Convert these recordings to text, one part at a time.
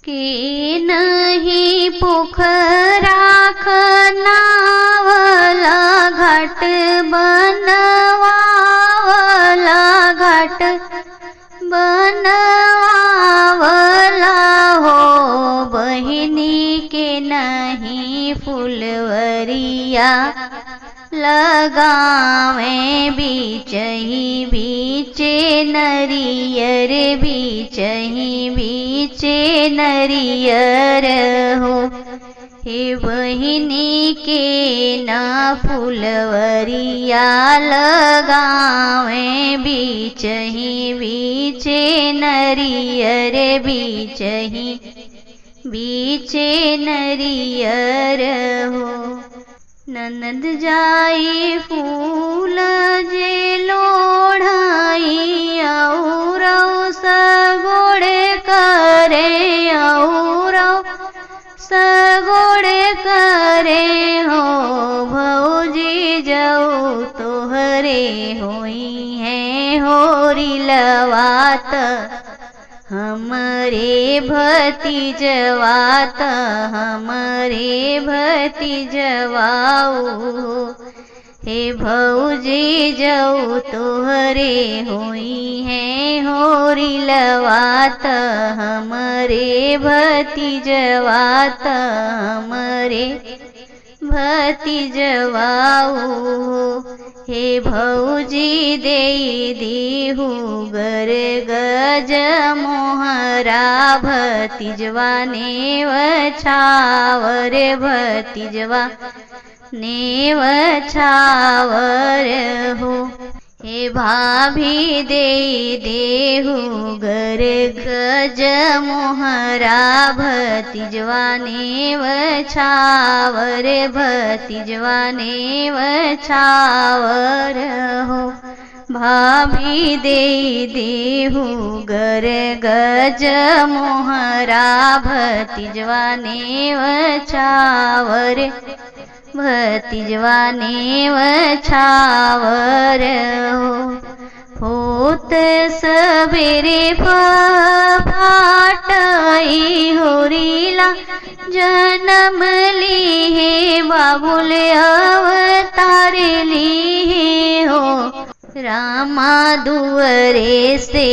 की नहीं पोखरा खनावला घाट बनवावला घाट बनवावला हो बहिनी के नहीं फुलवरिया लगावे बीचही बीचे नरियर बीचही बीचे नरियर हो हे बहिनी के ना फुलवरिया लगावे बीचही बीचे नरियर बीचही बीचे नरियर हो ननद जाई फूल जे लोढ़ाई औरौ सगोड़े करे औरौ सगोड़े करे हो भौजी जाऊ तोहरे होई है होरी लवात हमरे भतीजवात हमरे भतीजवाऊ हे भौजी जाऊ तोहरे होई है होरी लवात हमरे भतीजवात हमरे भतीजवाऊ हे भौजी देई देहु गर गज मोहरा भतीजवा नेव छावर भतीजवा नेव छावर हो हे भाभी देई देहु गर गज मोहरा भतीजवा नेव छावर भतीजवा नेव छावर हो भाभी देई देहु गर गज मोहरा भतीजवा नेव छावर भतीजवा नेव छावर होत सबेरे फाटई होरीला जन्मली हे बाबुल अवतारली हो रामा दुअरे से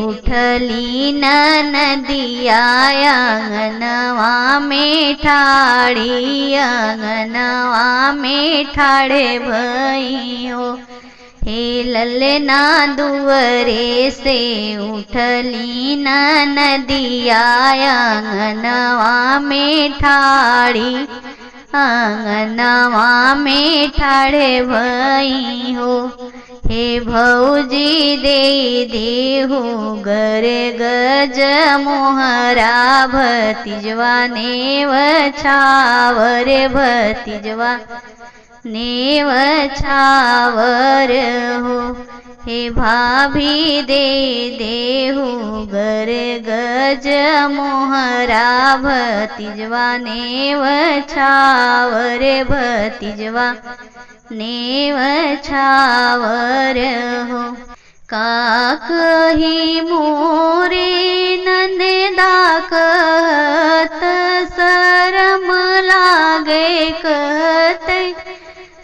उठली नदिया आंगनवा में ठाड़ी आंगनवा में ठाड़े भइयो हे ललना दुअरे से उठली नदिया आंगनवा में ठाड़ी आंगनवा में ठाड़े भइयो हे भौजी देई देहु गर गज मोहरा भतीजवा नेव छावर भतीजवा नेव छावर हो हे भाभी देई देहु गर गज मोहरा भतीजवा नेव छावर भतीजवा नेव छावर हो काकही मोरे नंदा कहत शरम लागे कहते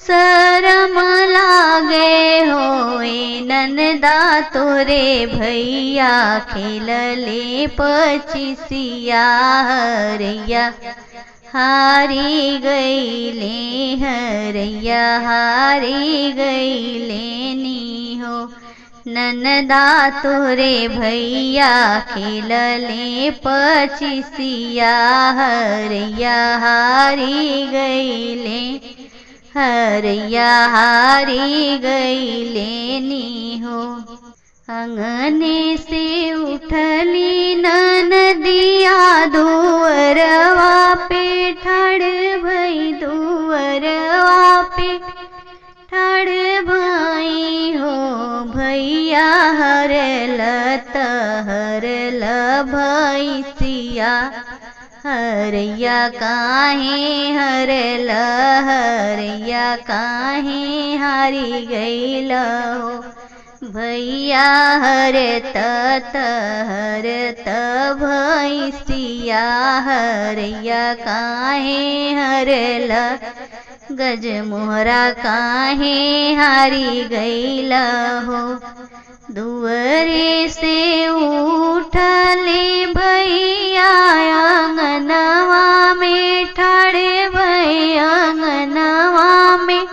शरम लागे होए नंदा तोरे भैया खेलले पचिसिया हरैया हारी गईले हरैया हारी गईले नी हो ननदा तोरे भैया खेलले पचिसिया हरैया हारी गईले हरैया हारी गईले नी हो अंगने से उठली नदिया दुअरवा पे ठाड़ भई दुअरवा पे ठाड़ भई हो भैया हरल तहरल भैसिया हरैया काहे हरल हरैया काहे हारी गईल हो भैया हरत हरत भैसिया हरैया काहे हरला गज मोहरा काहे हारी गईला हो। दुअरे से उठले भैया अंगनवा में ठाड़े भई अंगनवा में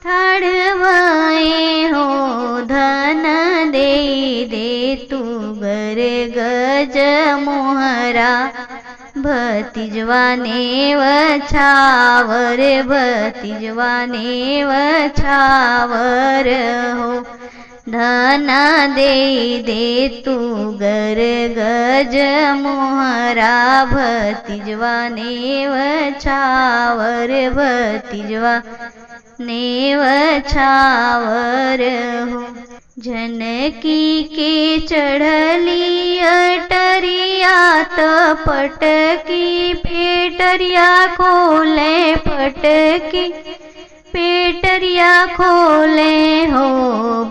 ठाड़े भई हो। धन दे दे तू गर गज मोहरा भतीजवा ने वछावर भतीजवा ने वछावर हो। धन दे दे तू गर गज मोहरा भतीजवा ने वछावर भतीजवा ने वछावर हो। जनकी के चढ़ली अटरिया पटकी पेटरिया खोले पटकी पेटरिया खोले हो।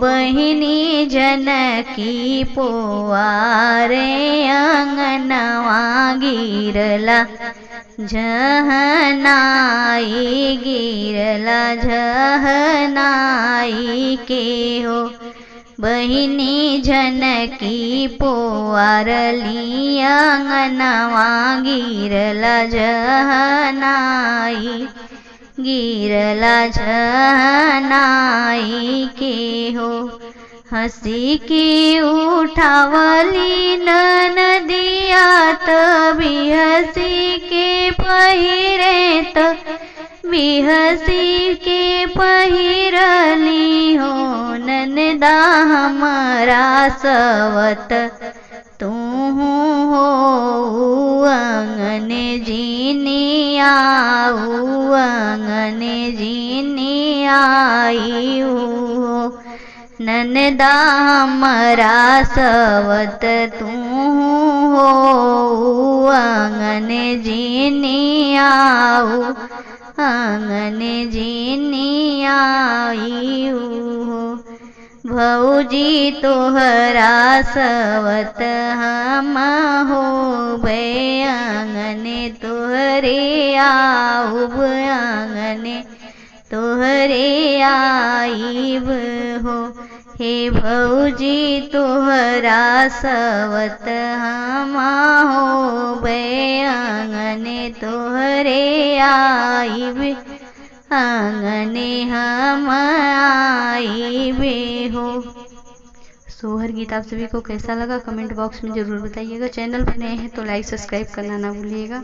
बहिनी जनकी पोवारे अंगनवा गिरला जहनाई गिरला जहनाई के हो। बहिनी जनकी पोवारली अंगनवा गिरला जहनाई गिरला जहनाई के हो। हंसी की उठावली ननदिया बिहसी के पहिरे बिहसी के पहिरली हो। ननदा हमरा सवत तू हो अंगने जीनी आऊ अंगने जीनी आई हो। ननदा हमरा सवत तू हो अंगने जीनी आऊ अंगने जीनी आई हो। भौजी तोहरा सवत हम हो बे अंगने तोहरे आऊब अंगने तोहरे आईब हो। हे भौजी तोहरा सवत हम हो बे अंगने तोहरे आईब अंगने हम आईबे हो। सोहर गीत आप सभी को कैसा लगा कमेंट बॉक्स में ज़रूर बताइएगा। चैनल पर नए हैं तो लाइक सब्सक्राइब करना ना भूलिएगा।